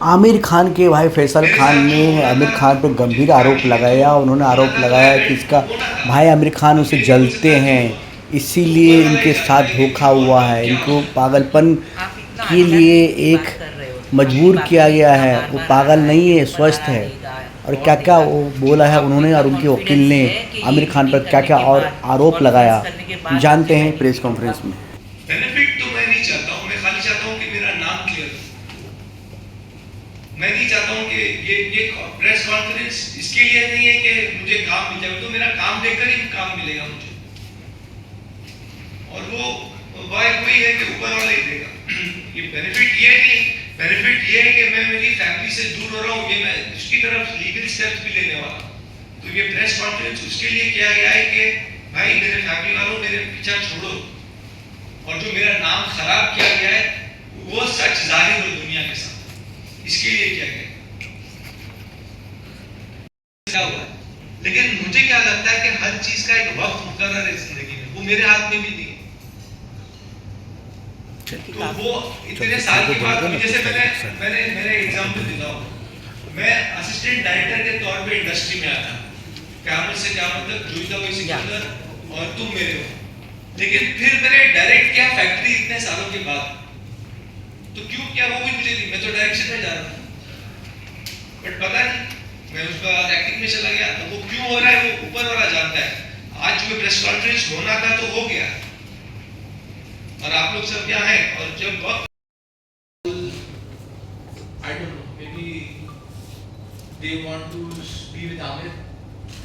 आमिर खान के भाई फैसल खान ने आमिर खान पर गंभीर आरोप लगाया। उन्होंने आरोप लगाया कि इसका भाई आमिर खान उसे जलते हैं, इसीलिए इनके साथ धोखा हुआ है, इनको पागलपन के लिए एक मजबूर किया गया है। वो पागल नहीं है, स्वस्थ है। और क्या क्या वो बोला है उन्होंने और उनके वकील ने आमिर खान पर क्या क्या और आरोप लगाया, जानते हैं प्रेस कॉन्फ्रेंस में। बेनिफिट तो मैं नहीं चाहता हूँ, मैं खाली चाहता हूँ कि मेरा नाम क्लियर हो। मैं नहीं चाहता हूँ कि ये प्रेस कॉन्फ्रेंस इसके लिए नहीं है कि मुझे काम मिल जाए, तो मेरा काम देखकर ही काम मिलेगा मुझे, और वो वही है कि ऊपर वाला ही देगा। ये बेनिफिट ये नहीं, बेनिफिट ये है कि मैं मेरी फैमिली से दूर हो रहा हूँ, ये मैं उसकी तरफ लीगल स्टेप्स भी लेने वाला हूँ। तो ये प्रेस कॉन्फ्रेंस उसके लिए किया गया है कि भाई मेरे फैमिली वालों मेरे पीछा छोड़ो, और जो मेरा नाम खराब किया गया है वो सच जाहिर हो दुनिया के साथ, इसके लिए किया गया हुआ है। लेकिन मुझे क्या लगता है कि हर चीज का एक वक्त मुकर्रर है जिंदगी में, वो मेरे हाथ में भी नहीं है। तो वो इतने साल के बाद, जैसे मैंने एग्जांपल देता हूँ, मैं असिस्टेंट डायरेक्टर के तौर पे इंडस्ट्री में आया, कैमरे से क्या मतलब जुड़ता हुई सिकंदर और तुम मेरे हो, लेकिन फिर मैंने डायरेक्ट किया फैक्ट्री इतने सालों के बाद, तो क्यों किया वो भी मुझे नहीं, मैं तो डायरेक्शन में जा रहा था, बट पता नहीं मैं उसका एक्टिंग में चला गया। तो वो क्यों हो रहा है वो ऊपर वाला जानता है। आज जो प्रेस कॉन्फ्रेंस होना था तो हो गया, और आप लोग सब क्या हैं, और जब वक्त I don't know, maybe they want to be with Amir,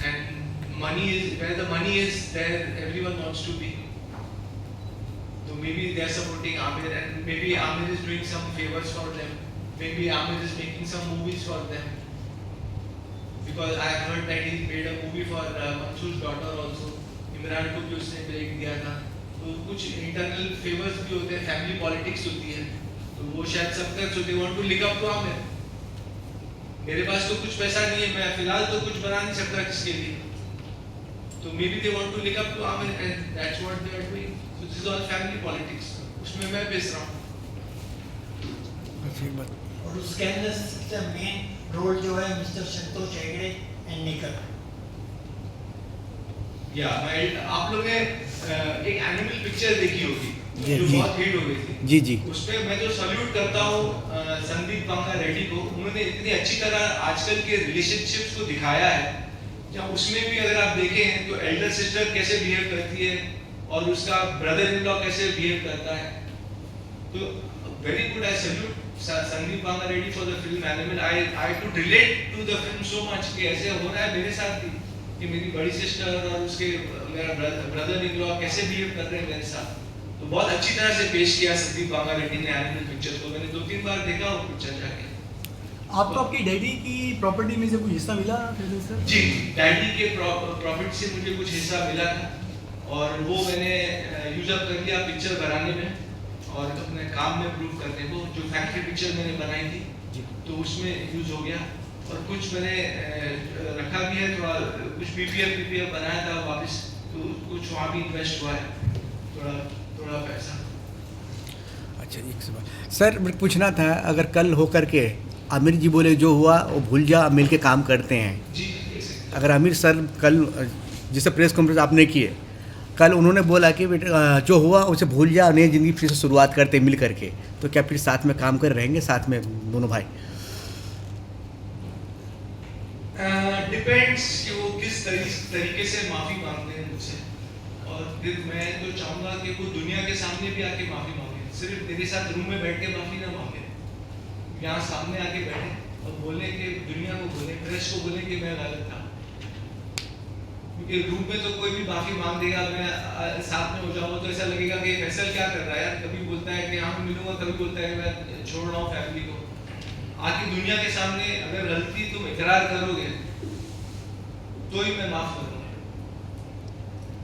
and money is where the money is, there everyone wants to be. So maybe they are supporting Amir, and maybe Amir is doing some favors for them. Maybe Amir is making some movies for them. Because I have heard that he made a movie for Mansoor's daughter also. Imran को भी उसने break दिया था। तो कुछ internal favours भी होते हैं, फैमिली पॉलिटिक्स होती है, तो वो शायद सब तक so they want to lick up to Amir. मेरे पास तो कुछ पैसा नहीं है, मैं फिलहाल तो कुछ बना नहीं सकता किसके लिए, तो maybe they want to lick up to Amir, and that's what they are doing. So this is all family politics. उसमें मैं पेश रहा हूँ। और उसके अंदर सबसे मेन रोल जो है मिस्टर संतोष हेगड़े एंड निकल। या आप लोगों ने एक एनिमल पिक्चर देखी होगी जो जी बहुत हिट हो गई थी। जी जी। उसमें मैं जो सल्यूट करता हूँ संदीप बांगा रेड्डी को, उन्होंने इतनी अच्छी तरह आजकल के रिलेशनशिप्स को दिखाया है, जहाँ उसमें भी अगर आप देखें तो एल्डर सिस्टर कैसे बिहेव करती है और उसका ब्रदर इन लॉ कैसे बिहेव करता है। तो very good, I salute Sandeep Vanga Reddy for the film Animal. I could relate to the film so much कि ऐसे हो रहा है मेरे साथ भी, कि मेरी बड़ी सिस्टर और उसके मेरा ब्रदर इन लॉ कैसे बिहेव कर रहे हैं मेरे साथ। तो बहुत अच्छी तरह से पेश किया संदीप बांगा रेड्डी ने एनिमल पिक्चर को। मैंने 2-3 बार देखा वो पिक्चर जाके। आपको आपकी डैडी की प्रॉपर्टी में से कुछ हिस्सा मिला सर? जी, डैडी के प्रॉफिट से मुझे कुछ हिस्सा मिला था, और वो मैंने यूज अप कर लिया पिक्चर बनाने में और अपने काम में प्रूव करने को। जो फैक्ट्री पिक्चर मैंने बनाई थी तो उसमें यूज हो गया, और कुछ मैंने रखा भी है, थोड़ा कुछ पीपीएफ बनाया था वापस, तो कुछ वहाँ भी इन्वेस्ट हुआ है थोड़ा पैसा। अच्छा, एक सर पूछना था, अगर कल हो करके आमिर जी बोले जो हुआ वो भूल जा, मिल के काम करते हैं, जी, अगर आमिर सर कल जिससे प्रेस कॉन्फ्रेंस आपने की है, कल उन्होंने बोला कि बेटा जो हुआ उसे भूल जा, नई ज़िंदगी फिर से शुरुआत करते मिल करके, तो क्या फिर साथ में काम कर रहेंगे साथ में दोनों भाई? डिपेंड्स कि वो किस तरीके से माफ़ी मांगते हैं मुझसे, और फिर मैं तो चाहूँगा कि वो दुनिया के सामने भी आके माफ़ी मांगे, सिर्फ मेरे साथ रूम में बैठ के माफ़ी ना मांगे, यहाँ सामने आके बैठे और बोले कि दुनिया को बोले, प्रेस को बोले कि मैं गलत था। क्योंकि रूम में तो कोई भी माफ़ी मांग देगा, मैं साथ में हो जाऊँगा तो ऐसा लगेगा कि फैसल क्या कर रहा है यार, कभी बोलता है कि हाँ मिलूंगा, कभी बोलता है कि मैं छोड़ रहा हूँ फैमिली को। आके दुनिया के सामने अगर गलती तुम इकरार करोगे तो ही मैं माफ़ करूँगा,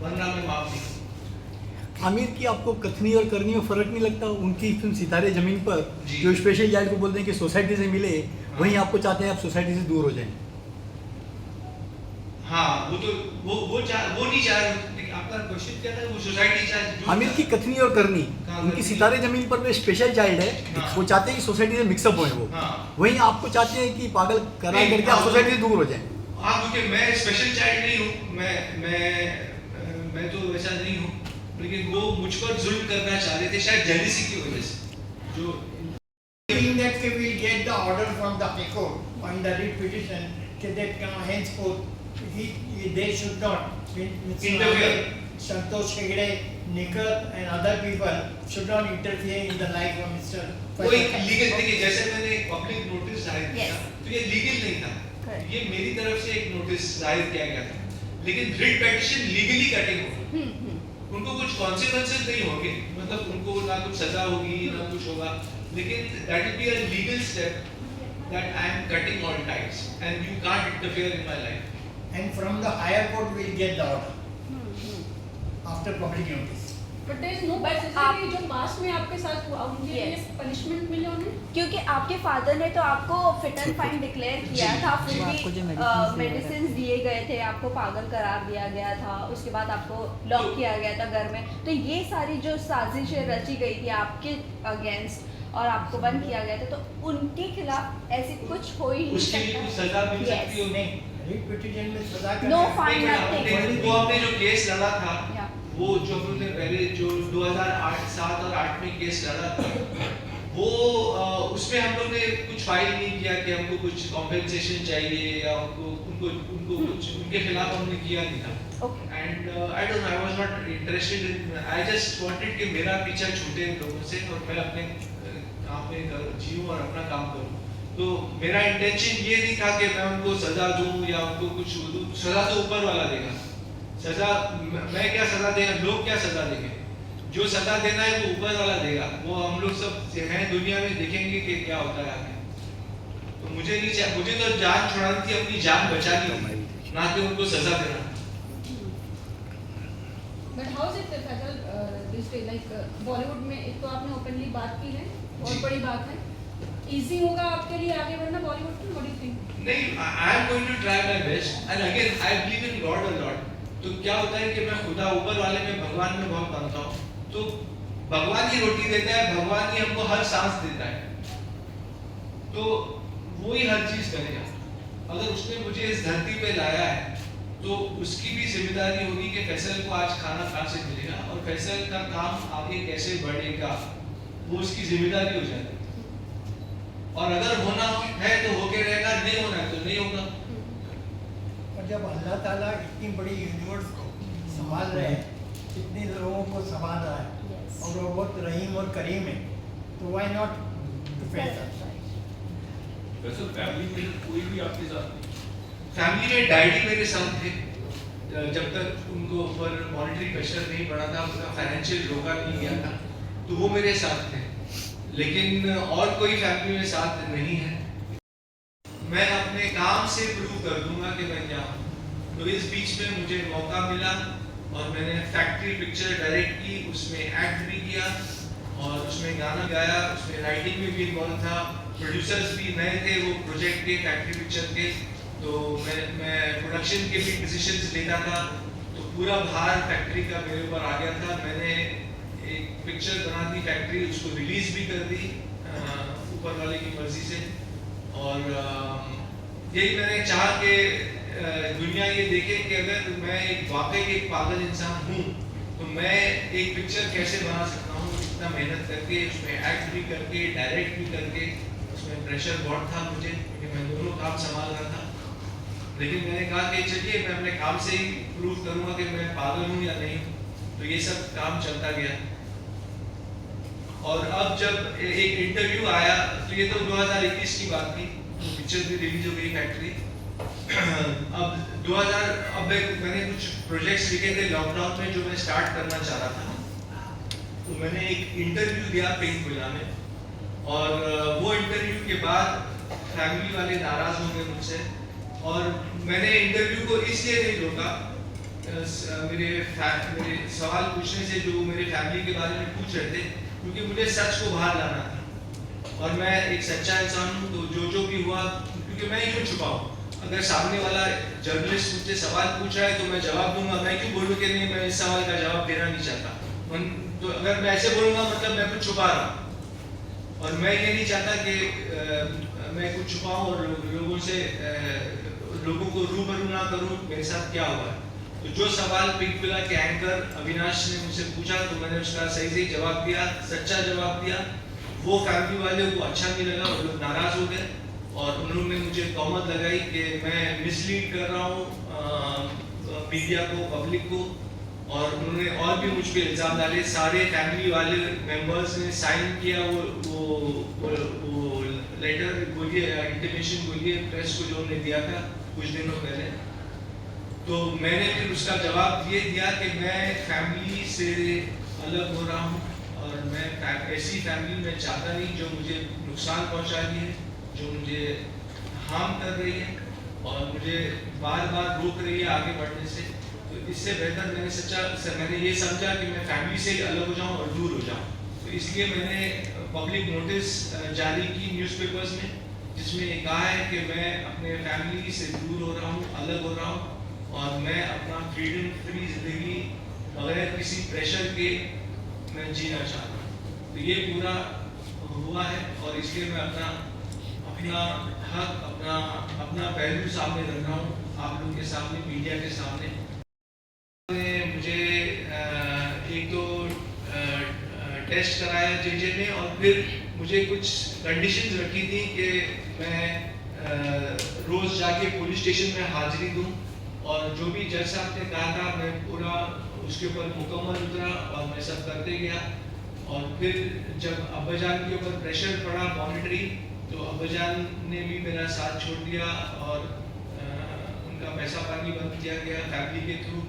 वरना मैं माफ़ नहीं करूँगा। आमिर की आपको कथनी और करनी में फ़र्क नहीं लगता? उनकी फिल्म सितारे ज़मीन पर जी। जो स्पेशल जाइल को बोलते हैं कि सोसाइटी से मिले, वहीं आपको चाहते हैं आप सोसाइटी से दूर हो जाएं। हाँ, वो तो वो नहीं चाह रहे। आपका क्वेश्चन क्या था? वो सोसाइटी चार्ज आमिर की कथनी और करनी, उनकी सितारे जमीन पर में स्पेशल चाइल्ड है, हाँ। वो चाहते हैं कि सोसाइटी से मिक्सअप होए वो, हाँ। वहीं आपको चाहते हैं कि पागल करा नहीं, करके आप हाँ, सोसाइटी से दूर हो जाएं। हाँ, क्योंकि मैं स्पेशल चाइल्ड नहीं हूँ, मैं तो वैसा नहीं हूँ, लेकिन वो मुझ पर जुल्म करना चाह रहे थे शायद जेलिसी की वजह से। जो In that case, we will get the order from the High Court on the writ petition that henceforth they should not, Interfere. Santosh Hegde, Nikat and other people should not interfere in the life of Mr. वो एक legal, देखिए जैसे मैंने एक public notice जाहिर किया, Yes. तो ये लीगल नहीं था, Correct. ये मेरी तरफ से एक नोटिस जाहिर किया गया था, लेकिन रिट पेटिशन लीगली कटिंग होगा, उनको कुछ कॉन्सिक्वेंसेस नहीं होंगे, मतलब उनको ना कुछ सजा होगी ना कुछ होगा, लेकिन that will be a legal step that I am cutting all times and you can't interfere in my life. And from the higher court, we will get the order after public notice. But there is no But basis आप- कि जो past में आपके साथ हुआ उनके लिए Yes. Punishment मिले उन्हें। क्योंकि आपके फादर ने तो आपको फिट एंड फाइन डिक्लेयर किया जी। था, वो आपको जो फिर भी medicines दिए मेडिसिन दिए गए थे, आपको पागल करार दिया गया था, उसके बाद आपको लॉक किया गया था घर में, तो ये सारी जो साजिशें रची गई थी आपके अगेंस्ट और आपको बंद किया गया था, तो उनके खिलाफ ऐसी कुछ हो ही नहीं उसके लिए कुछ सकता। सजा मिल सकती Yes. होगी। नहीं, रिट पिटीशन में सजा No करना- fine, नहीं, nothing. वो आपने जो केस लड़ा था, Yeah. वो जो हमने पहले जो 2008, 7 और 8 में केस लड़ा था, वो उसमें हम लोग ने कुछ फाइल नहीं किया कि हमको कुछ कॉम्पेंसेशन चाहिए या उनको कुछ उनके खिलाफ हमने किया नहीं था। Okay. And I don't know, I was not interested in, I just wanted कि मेरा पीछा छूटे इन लोगों से और मैं अपने काम में जीऊं और अपना काम करूं। तो मेरा इंटेंशन ये नहीं था कि मैं उनको सजा दूं या उनको कुछ दूं, सजा तो ऊपर वाला देगा। सजा मैं क्या सजा देगा, लोग क्या सजा देंगे, जो सजा देना है वो ऊपर वाला देगा, वो हम लोग सब हैं दुनिया में, देखेंगे कि क्या होता है आगे। तो मुझे नहीं चाहिए, मुझे तो जान छुड़ानी थी, अपनी जान बचानी थी, ना कि उनको सजा देना। But how is it Fazal this way like Bollywood में एक तो आपने ओपनली बात की है, बहुत बड़ी बात है, इजी होगा आपके लिए आगे बढ़ना बॉलीवुड में? What do you think? नहीं, I am going to try my best and again I believe in God a lot. तो क्या होता है कि मैं खुदा ऊपर वाले में, भगवान में बहुत मानता हूँ, तो भगवान ही रोटी देता है, भगवान ही हमको हर सांस देता है, तो वो ही हर चीज करेगा। अगर उसने मुझे इस धरती पे लाया है तो उसकी भी जिम्मेदारी होगी कि फैसल को आज खाना कहाँ से मिलेगा और फैसल का काम आगे कैसे बढ़ेगा, वो उसकी जिम्मेदारी हो जाती है। और अगर होना है तो होके रहेगा, नहीं होना है तो नहीं होगा। और जब अल्लाह ताला इतनी बड़ी यूनिवर्स को संभाल रहे हैं, इतने लोगों को संभाल रहा है Yes. और वो बहुत रहीम और करीम है, तो व्हाई नॉट डिफेंड? वैसे फैमिली में कोई भी आपके साथ नहीं? फैमिली में डैडी मेरे साथ थे, जब तक उनको ऊपर मॉनेटरी प्रेशर नहीं पड़ा था, उनका फाइनेंशियल रोका नहीं गया था, तो वो मेरे साथ थे, लेकिन और कोई फैमिली में साथ नहीं है। मैं अपने काम से प्रूव कर दूंगा कि मैं क्या हूँ। तो इस बीच में मुझे मौका मिला और मैंने फैक्ट्री पिक्चर डायरेक्ट की, उसमें एक्ट भी किया और उसमें गाना गाया, उसमें राइटिंग में भी इन्वॉल्व था, प्रोड्यूसर्स भी नए थे वो प्रोजेक्ट के, फैक्ट्री पिक्चर के, तो मैं प्रोडक्शन के भी डिसीजंस लेता था, तो पूरा भार फैक्ट्री का मेरे ऊपर आ गया था। मैंने एक पिक्चर बना दी फैक्ट्री, उसको रिलीज भी कर दी ऊपर वाले की मर्जी से, और यही मैंने चाहा कि दुनिया ये देखे कि अगर मैं एक वाकई एक पागल इंसान हूँ तो मैं एक पिक्चर कैसे बना सकता हूँ, इतना मेहनत करके, उसमें एक्ट भी करके, डायरेक्ट भी करके। उसमें प्रेशर बहुत था मुझे क्योंकि मैं दोनों काम संभाल रहा था, लेकिन मैंने कहा कि चलिए मैं अपने काम से ही प्रूव करूंगा कि मैं पागल हूँ या नहीं। तो ये सब काम चलता गया और अब जब एक इंटरव्यू आया, तो ये तो 2021 की बात थी, तो पिक्चर भी रिलीज हो गई फैक्ट्री। अब मैंने कुछ प्रोजेक्ट्स लिखे थे लॉकडाउन में जो मैं स्टार्ट करना चाह रहा था, तो मैंने एक इंटरव्यू दिया पिंक विला में, और वो इंटरव्यू के बाद फैमिली वाले नाराज हो गए मुझसे, और मैंने इंटरव्यू को इसलिए नहीं रोका, मेरे सवाल पूछने से जो मेरे फैमिली के बारे में पूछ रहे थे, क्योंकि मुझे सच को बाहर लाना था और मैं एक सच्चा इंसान हूँ, तो जो भी हुआ, क्योंकि मैं यूँ छुपाऊँ, अगर सामने वाला जर्नलिस्ट मुझसे सवाल पूछ रहा है तो मैं जवाब दूंगा। मैं क्यों बोलूँ कि नहीं, मैं इस सवाल का जवाब देना नहीं चाहता। तो अगर मैं ऐसे बोलूँगा मतलब मैं कुछ छुपा रहा हूँ, और मैं ये नहीं चाहता कि मैं कुछ छुपाऊँ और लोगों को रूबरू ना करूँ मेरे साथ क्या हुआ है। तो जो सवाल पिंक विला के एंकर अविनाश ने मुझसे पूछा तो मैंने उसका सही सही जवाब दिया, सच्चा जवाब दिया। वो फैमिली वाले को अच्छा नहीं लगा, वो लोग नाराज हो गए और उन्होंने मुझे तहमत लगाई कि मैं मिसलीड कर रहा हूँ मीडिया को, पब्लिक को, और उन्होंने और भी मुझ पे इल्ज़ाम डाले। सारे फैमिली वाले मेंबर्स ने साइन किया वो लेटर, बोलिए इंटीमेशन बोलिए, प्रेस को जो उन्होंने दिया था कुछ दिनों पहले। तो मैंने फिर उसका जवाब ये दिया कि मैं फैमिली से अलग हो रहा हूँ और मैं ऐसी फैमिली में चाहता नहीं जो मुझे नुकसान पहुँचा रही है, जो मुझे हार्म कर रही है और मुझे बार बार रोक रही है आगे बढ़ने से। तो इससे बेहतर मैंने ये समझा कि मैं फैमिली से अलग हो जाऊँ और दूर हो जाऊँ। तो इसलिए मैंने पब्लिक नोटिस जारी की न्यूज़पेपर्स में, जिसमें ये कहा है कि मैं अपने फैमिली से दूर हो रहा हूँ, अलग हो रहा हूँ और मैं अपना फ्री जिंदगी बगैर किसी प्रेशर के मैं जीना चाहता हूँ। तो ये पूरा हुआ है और इसलिए मैं अपना हक, अपना पहलू सामने रख रहा हूँ आप लोगों के सामने, मीडिया के सामने। मुझे एक तो टेस्ट कराया जेजे में और फिर मुझे कुछ कंडीशंस रखी थी कि मैं रोज़ जाके पुलिस स्टेशन में हाजिरी दूँ और जो भी जज साहब ने कहा था मैं पूरा उसके ऊपर मुकम्मल उतरा और मैं सब करते गया। और फिर जब अब्बाजान के ऊपर प्रेशर पड़ा मॉनिटरी, तो अब्बाजान ने भी मेरा साथ छोड़ दिया और उनका पैसा पानी बंद किया गया फैमिली के थ्रू।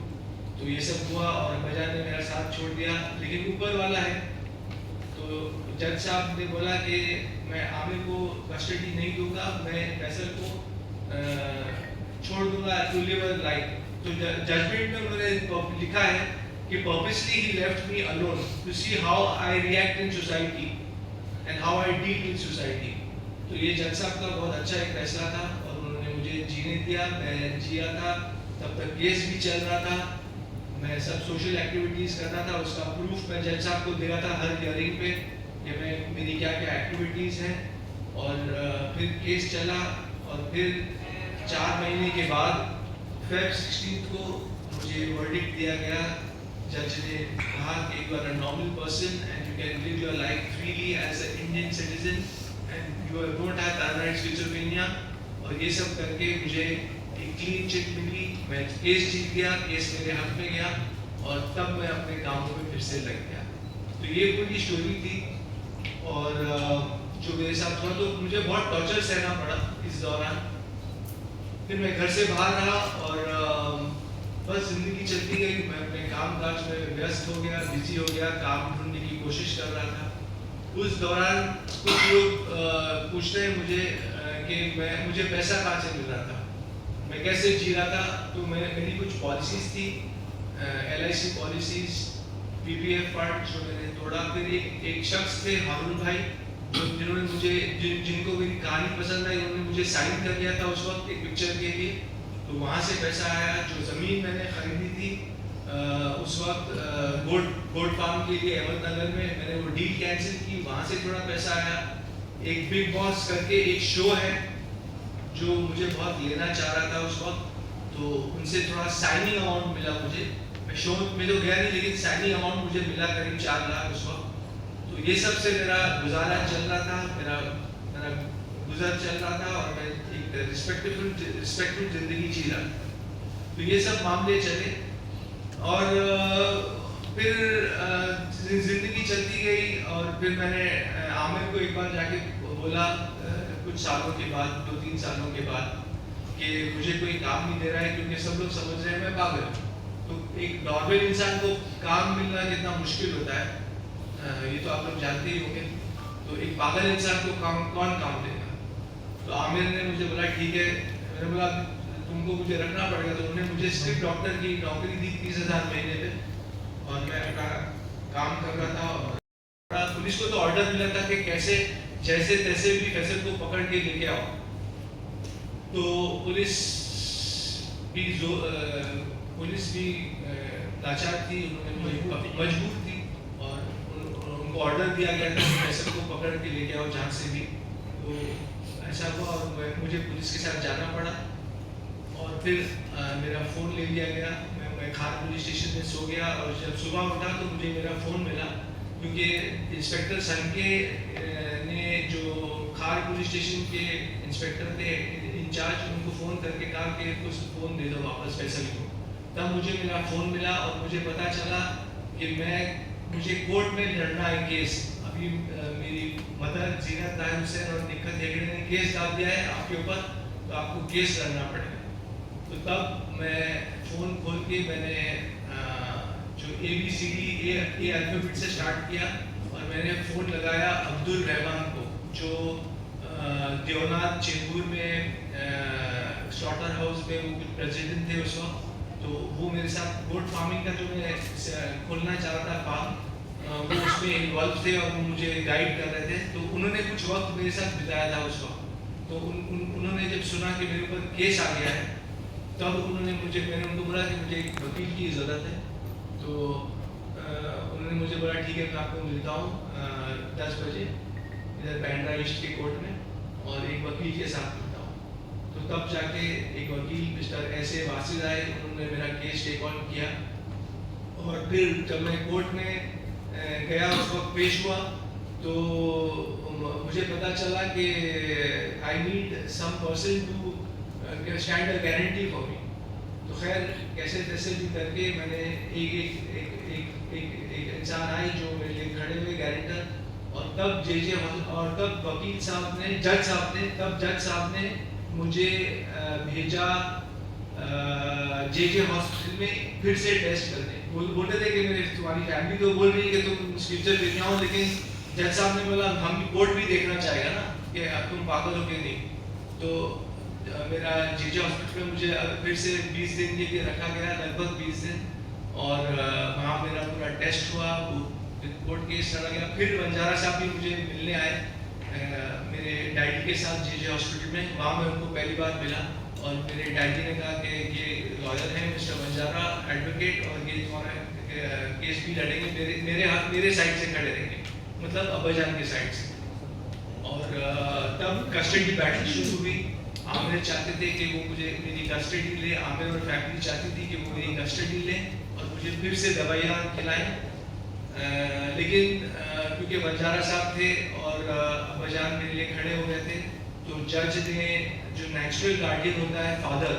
तो ये सब हुआ और अब्बाजान ने मेरा साथ छोड़ दिया। लेकिन ऊपर वाला है, तो जज साहब ने बोला कि मैं आमिर को कस्टडी नहीं दूंगा, मैं फैसल को छोड़ दूंगा टू लिव अ लाइफ। तो जजमेंट में उन्होंने लिखा है कि पर्पसली ही left me alone to see how I react in society and how I deal with society. तो ये जज साहब का बहुत अच्छा एक फैसला था और उन्होंने मुझे जीने दिया, मैं जिया था। तब तक केस भी चल रहा था, मैं सब सोशल एक्टिविटीज़ कर रहा था, उसका प्रूफ मैं जज साहब को दे रहा था हर हियरिंग पे कि मैं मेरी क्या क्या एक्टिविटीज़ हैं। और फिर केस चला और फिर 4 महीने के बाद Feb 16 को मुझे वर्डिक्ट दिया गया। जज ने कहा कि you are a normal person and you can live your life freely as a Indian citizen and you don't have paralyse schizophrenia. और ये सब करके मुझे एक क्लीन चिट मिली, मैं केस जीत गया, केस मेरे हाथ में गया और तब मैं अपने कामों में फिर से लग गया। तो ये पूरी स्टोरी थी और जो मेरे साथ हुआ, तो मुझे बहुत टॉर्चर सहना पड़ा इस दौरान। फिर मैं घर से बाहर रहा और बस ज़िंदगी चलती गई। मैं अपने काम काज में व्यस्त हो गया, बिजी हो गया, काम ढूंढने की कोशिश कर रहा था। उस दौरान कुछ लोग पूछते हैं मुझे कि मुझे पैसा कहाँ से मिल रहा था, मैं कैसे जी रहा था। तो मेरी कुछ पॉलिसीज़ थी, LIC पॉलिसीज़, PPF फंड जो मैंने तोड़ा। फिर एक शख्स थे हारून भाई, जिन्होंने मुझे जिनको मेरी कहानी पसंद आई, उन्होंने मुझे साइन कर दिया था उस वक्त एक पिक्चर के लिए। तो वहाँ से पैसा आया। जो ज़मीन मैंने खरीदी थी उस वक्त गोट फार्म के लिए अहमदनगर में, मैंने वो डील कैंसिल की, वहाँ से थोड़ा पैसा आया। एक बिग बॉस करके एक शो है जो मुझे बहुत लेना चाह रहा था उस वक्त, तो उनसे थोड़ा साइनिंग अमाउंट मिला मुझे। मैं शो में तो गया नहीं, लेकिन साइनिंग अमाउंट मुझे मिला करीब 4 लाख उस वक्त। तो ये सब से मेरा गुजारा चल रहा था, मेरा गुजर चल रहा था और मैं एक रिस्पेक्टफुल ज़िंदगी जी रहा था। तो ये सब मामले चले और फिर ज़िंदगी चलती गई। और फिर मैंने आमिर को एक बार जाके बोला कुछ सालों के बाद, 2-3 सालों के बाद, कि मुझे कोई काम नहीं दे रहा है क्योंकि सब लोग समझ रहे हैं मैं पागल हूँ। तो एक नॉर्मल इंसान को काम मिलना कितना मुश्किल होता है ये तो आप लोग जानते ही होंगे। तो एक पागल इंसान को कौन काम देगा। तो आमिर ने मुझे बोला ठीक है। मैंने बोला तुमको मुझे रखना पड़ेगा। तो उन्होंने मुझे स्ट्रिप डॉक्टर की नौकरी दी 30,000 महीने पे और मैं अपना काम कर रहा था। और पुलिस को तो ऑर्डर मिला था कि कैसे जैसे तैसे भी फैसल को पकड़ के लेके आओ। तो पुलिस भी लाचार थी, उन्होंने मजबूर थी और उनको ऑर्डर दिया गया था कि सबको पकड़ के लेके आओ जहाँ से भी। तो ऐसा हुआ और मुझे पुलिस के साथ जाना पड़ा और फिर मेरा फ़ोन ले लिया गया। मैं खान पुलिस स्टेशन में सो गया और जब सुबह उठा तो मुझे मेरा फ़ोन मिला, क्योंकि इंस्पेक्टर संके ने जो खार पुलिस स्टेशन के इंस्पेक्टर थे इंचार्ज, उनको फ़ोन करके कहा कि कुछ फ़ोन दे दो वापस फैसल को। तब मुझे मेरा फ़ोन मिला और मुझे पता चला कि मुझे कोर्ट में लड़ना है केस। अभी मेरी मदर जीनत ताहिर हुसैन और निखत हेगड़े ने केस डाल दिया है आपके ऊपर, तो आपको केस लड़ना पड़ेगा। तो तब मैं फ़ोन खोल के मैंने जो ABCD अल्फ़ाबेट से स्टार्ट किया और मैंने फ़ोन लगाया अब्दुल रहमान को, जो देवनाथ चेंबूर में स्लॉटर हाउस में वो प्रेसिडेंट थे उस वक्त। तो वो मेरे साथ गोट फार्मिंग का जो मैं खोलना चाह रहा था फार्म, वो उसमें इन्वॉल्व थे और वो मुझे गाइड कर रहे थे। तो उन्होंने कुछ वक्त मेरे साथ बिताया था उस वक्त। तो उन्होंने जब सुना कि मेरे ऊपर केस आ गया है, तब मैंने उनको बोला कि मुझे एक वकील की ज़रूरत है। तो उन्होंने मुझे बोला ठीक है, मैं आपको मिलता हूँ 10 बजे इधर बैंड्रा ईस्ट के कोर्ट में और एक वकील के साथ मिलता हूँ। तो तब जाके एक वकील मिस्टर ऐसे वासिद आए, उन्होंने मेरा केस टेक ऑन किया और फिर जब मैं कोर्ट में गया उस वक्त पेश हुआ तो मुझे पता चला कि I need some person to stand a guarantee for me. तो खैर कैसे तैसे भी करके मैंने एक इंसान आई जो मेरे लिए खड़े हुए गारंटर, और तब तब वकील साहब ने जज साहब ने मुझे भेजा JJ हॉस्पिटल में फिर से टेस्ट करने। बोलते थे कि तुम्हारी फैमिली तो बोल रही है कि तुम फ्यूचर देने आओ, लेकिन जज साहब ने बोला हम भी कोर्ट भी देखना चाहेगा ना कि तुम पागल हो के नहीं। तो मेरा JJ हॉस्पिटल में मुझे फिर से 20 दिन के लिए रखा गया, लगभग 20 दिन, और वहाँ मेरा पूरा टेस्ट हुआ, कोर्ट केस लड़ा गया। फिर बंजारा साहब भी मुझे मिलने आए मेरे डैडी के साथ JJ हॉस्पिटल में। वहाँ मैं उनको पहली बार मिला और मेरे डैडी ने कहा कि ये लॉयर हैं मिस्टर बंजारा एडवोकेट, और ये तुम्हारा केस भी लड़ेंगे, मेरे साइड से खड़े रहेंगे, मतलब अब्बाजान के साइड से। और तब कस्टडी बैटल शुरू हुई। आमिर चाहते थे कि वो मुझे मेरी कस्टडी ले, आमिर और फैमिली चाहती थी कि वो मेरी कस्टडी ले और मुझे फिर से दवाइयाँ खिलाएं, लेकिन क्योंकि बंजारा साहब थे और अब्बाजान मेरे लिए खड़े हो गए थे, तो जज ने जो नेचुरल गार्डियन होता है फादर,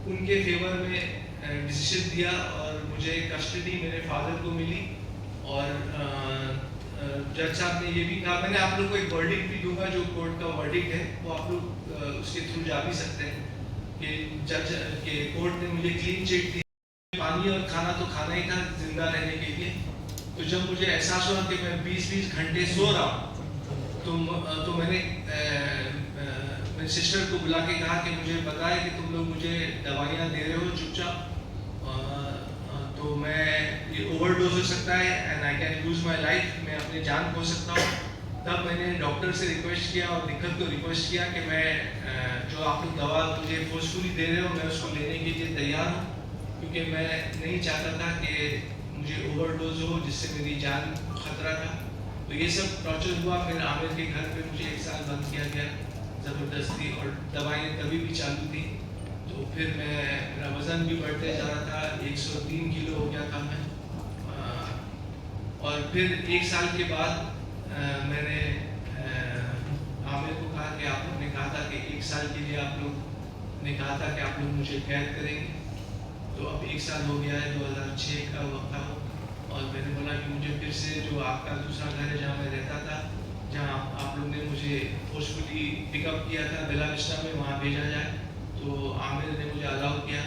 उनके फेवर में डिसीजन दिया और मुझे कस्टडी मेरे फादर को मिली। और जज साहब ने ये भी कहा, मैंने आप लोग को एक वर्डिक्ट भी दूंगा, जो कोर्ट का वर्डिक्ट है वो आप लोग उसके थ्रू जा भी सकते हैं कि जज के कोर्ट ने मुझे क्लीन चिट दी, पानी और खाना तो खाना ही था जिंदा रहने के लिए। तो जब मुझे एहसास हुआ कि मैं 20-20 घंटे सो रहा हूँ, तो मैंने मेरी सिस्टर को बुला के कहा कि मुझे पता है कि तुम लोग मुझे दवाइयाँ दे रहे हो चुपचाप, तो मैं ये ओवरडोज हो सकता है and I can lose my life, मैं अपनी जान खो सकता हूँ। तब मैंने डॉक्टर से रिक्वेस्ट किया और दिक्कत को रिक्वेस्ट किया कि मैं जो आप लोग दवा मुझे फोर्सफुली दे रहे हो मैं उसको लेने के लिए तैयार हूँ, क्योंकि मैं नहीं चाहता था कि मुझे ओवरडोज हो जिससे मेरी जान खतरा था। तो ये सब टॉर्चर हुआ। फिर आमिर के घर पे मुझे 1 साल बंद किया गया ज़बरदस्ती, और दवाइयाँ तभी भी चालू थी। तो फिर मेरा वज़न भी बढ़ते जा रहा था, 103 किलो हो गया था मैं। और फिर 1 साल के बाद मैंने आमिर को कहा कि आप लोग ने कहा था कि 1 साल के लिए आप लोग ने कहा था कि आप लोग मुझे कैद करेंगे, तो अब 1 साल हो गया है, 2006 का वक्त था। और मैंने बोला कि मुझे फिर से जो आपका दूसरा घर है जहाँ मैं रहता था, जहाँ आप लोग ने मुझे फोर्सफुली पिकअप किया था बेला विस्टा में, वहाँ भेजा जाए। तो आमिर ने मुझे अलाउ किया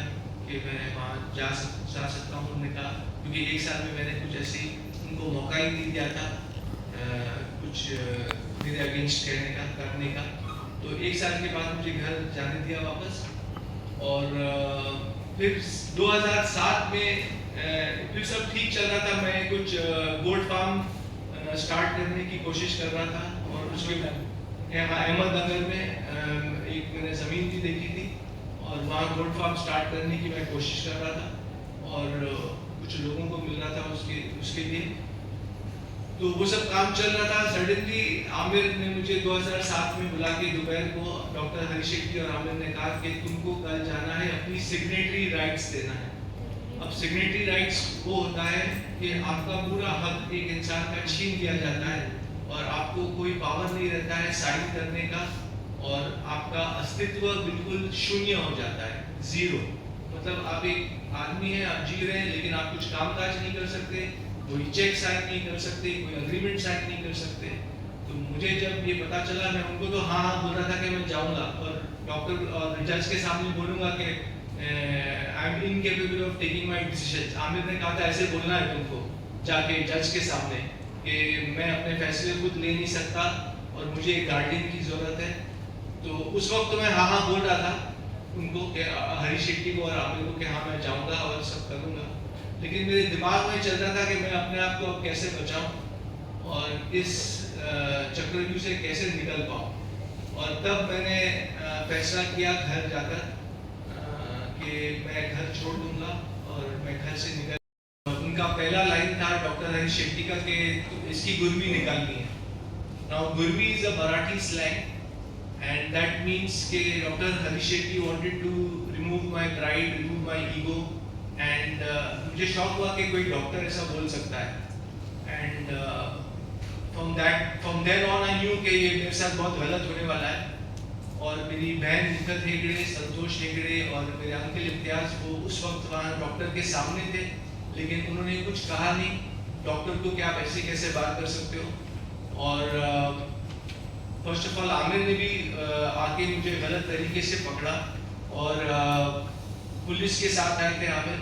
कि मैं वहाँ जा सकता हूँ। उन्होंने कहा क्योंकि 1 साल में मैंने कुछ ऐसे उनको मौका ही नहीं दिया था कुछ मेरे अगेंस्ट करने का। तो 1 साल के बाद मुझे घर जाने दिया वापस। और फिर 2007 में फिर सब ठीक चल रहा था। मैं कुछ गोट फार्म स्टार्ट करने की कोशिश कर रहा था, और उसके यहाँ अहमदनगर में एक मैंने ज़मीन वहाँ गोट फार्म स्टार्ट करने की मैं कोशिश कर रहा था और कुछ लोगों को मिल रहा था उसके लिए, तो वो सब काम चल रहा था। सडनली आमिर ने मुझे 2007 में बुला के दोपहर को डॉक्टर हरीश शेट्टी और आमिर ने कहा कि तुमको कल जाना है, अपनी सिग्नेटरी राइट्स देना है। अब सिग्नेटरी राइट्स वो होता है कि आपका पूरा हक एक इंसान का छीन लिया जाता है और आपको कोई पावर नहीं रहता है साइन करने का और आपका अस्तित्व बिल्कुल शून्य हो जाता है, जीरो। मतलब आप एक आदमी हैं, आप जी रहे हैं, लेकिन आप कुछ काम काज नहीं कर सकते, कोई चेक साइन नहीं कर सकते, कोई अग्रीमेंट साइन नहीं कर सकते। तो मुझे जब ये पता चला, मैं उनको तो हाँ बोल रहा था कि मैं जाऊंगा और डॉक्टर और जज के सामने बोलूंगा कि I am incapable of taking my decisions. Aamir ने कहा था ऐसे बोलना है तुमको जाके जज के सामने कि मैं अपने फैसले खुद ले नहीं सकता और मुझे एक गार्डियन की जरूरत है। तो उस वक्त मैं हाँ बोल रहा था उनको कि हरीश शेट्टी को और आमिर को कि हाँ मैं जाऊंगा और सब करूंगा, लेकिन मेरे दिमाग में चल रहा था कि मैं अपने आप को अब कैसे बचाऊं और इस चक्रव्यूह से कैसे निकल पाऊं। और तब मैंने फैसला किया घर जाकर कि मैं घर छोड़ दूंगा और मैं घर से निकल। उनका पहला लाइन था डॉक्टर हरीश शेट्टी का कि इसकी गुरबी निकालनी है। Now gurbi is a Marathi slang and that means कि doctor Harish Shetty wanted to remove my pride, remove my ego and मुझे शौक हुआ कि कोई डॉक्टर ऐसा बोल सकता है and from then on I knew कि ये मेरे साथ बहुत गलत होने वाला है। और मेरी बहन निखत हेगड़े, संतोष हेगड़े और मेरे अंकल इम्तियाज वो उस वक्त वहाँ डॉक्टर के सामने थे, लेकिन उन्होंने कुछ कहा नहीं। डॉक्टर को क्या आप ऐसे कैसे बात कर सकते हो। और फर्स्ट ऑफ ऑल आमिर ने भी आके मुझे गलत तरीके से पकड़ा और पुलिस के साथ आए थे आमिर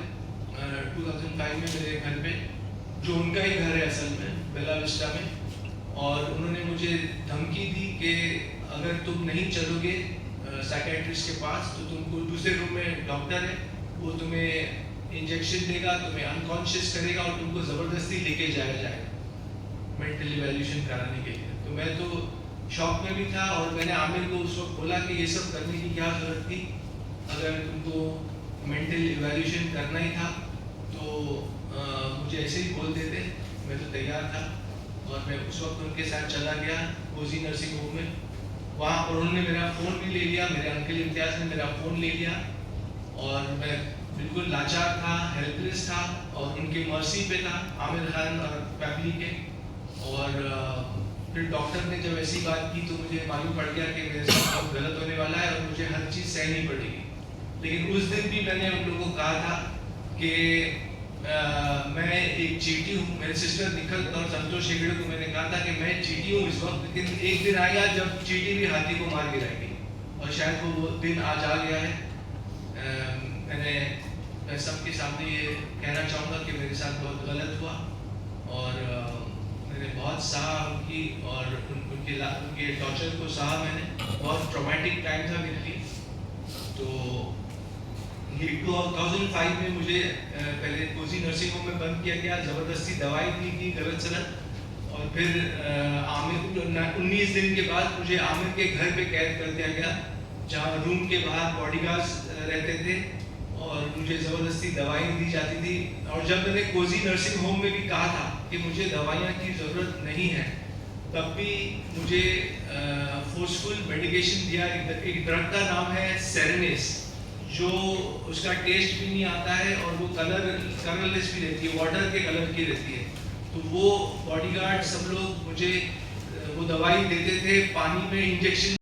2005 में मेरे घर पे, जो उनका ही घर है असल में, बेला विस्टा में। और उन्होंने मुझे धमकी दी कि अगर तुम नहीं चलोगे साइकियाट्रिस्ट के पास तो तुमको दूसरे रूम में डॉक्टर है, वो तुम्हें इंजेक्शन देगा, तुम्हें अनकॉन्शियस करेगा और तुमको ज़बरदस्ती लेके जाया जाएगा मेंटल इवैल्यूएशन कराने के लिए। तो मैं तो शॉक में भी था और मैंने आमिर को उस वक्त बोला कि ये सब करने की क्या जरूरत थी, अगर तुमको मेंटल इवैल्यूएशन करना ही था तो मुझे ऐसे ही बोल देते, मैं तो तैयार था। और मैं उस वक्त उनके साथ चला गया कोजी नर्सिंग होम में। वहाँ पर उन्होंने मेरा फ़ोन भी ले लिया, मेरे अंकल इम्तियाज़ ने मेरा फ़ोन ले लिया और मैं बिल्कुल लाचार था, हेल्पलेस था और उनकी मर्सी पे था आमिर खान और फैमिली के। और फिर डॉक्टर ने जब ऐसी बात की तो मुझे मालूम पड़ गया कि मेरे साथ बहुत गलत होने वाला है और मुझे हर चीज़ सहनी पड़ेगी। लेकिन उस दिन भी मैंने उन लोगों को कहा था कि मैं एक चीटी हूँ। मेरे सिस्टर निखत और संतोष हेगड़े को मैंने कहा था कि मैं चीटी हूँ इस वक्त, लेकिन एक दिन आएगा जब चीटी भी हाथी को मार गिराएगी और शायद वो दिन आज आ गया है। मैं सबके सामने ये कहना चाहूँगा कि मेरे साथ बहुत गलत हुआ और मैंने बहुत सहा उनकी और उनके टॉर्चर को सहा मैंने। बहुत ट्रॉमेटिक टाइम था मेरे लिए। तो ये 2005 में मुझे पहले कोजी नर्सिंग होम में बंद किया गया, ज़बरदस्ती दवाई दी गई गलत सलत। और फिर आमिर 19 दिन के बाद मुझे आमिर के घर पे कैद कर दिया गया, जहाँ रूम के बाहर बॉडीगार्ड्स रहते थे और मुझे ज़बरदस्ती दवाई दी जाती थी। और जब मैंने कोजी नर्सिंग होम में भी कहा था कि मुझे दवाइयाँ की ज़रूरत नहीं है, तब भी मुझे फोर्सफुल मेडिकेशन दिया। एक ड्रग का नाम है सेरेनेस, जो उसका टेस्ट भी नहीं आता है और वो कलरलेस भी रहती है, वाटर के कलर की रहती है। तो वो बॉडीगार्ड सब लोग मुझे वो दवाई देते थे, पानी में इंजेक्शन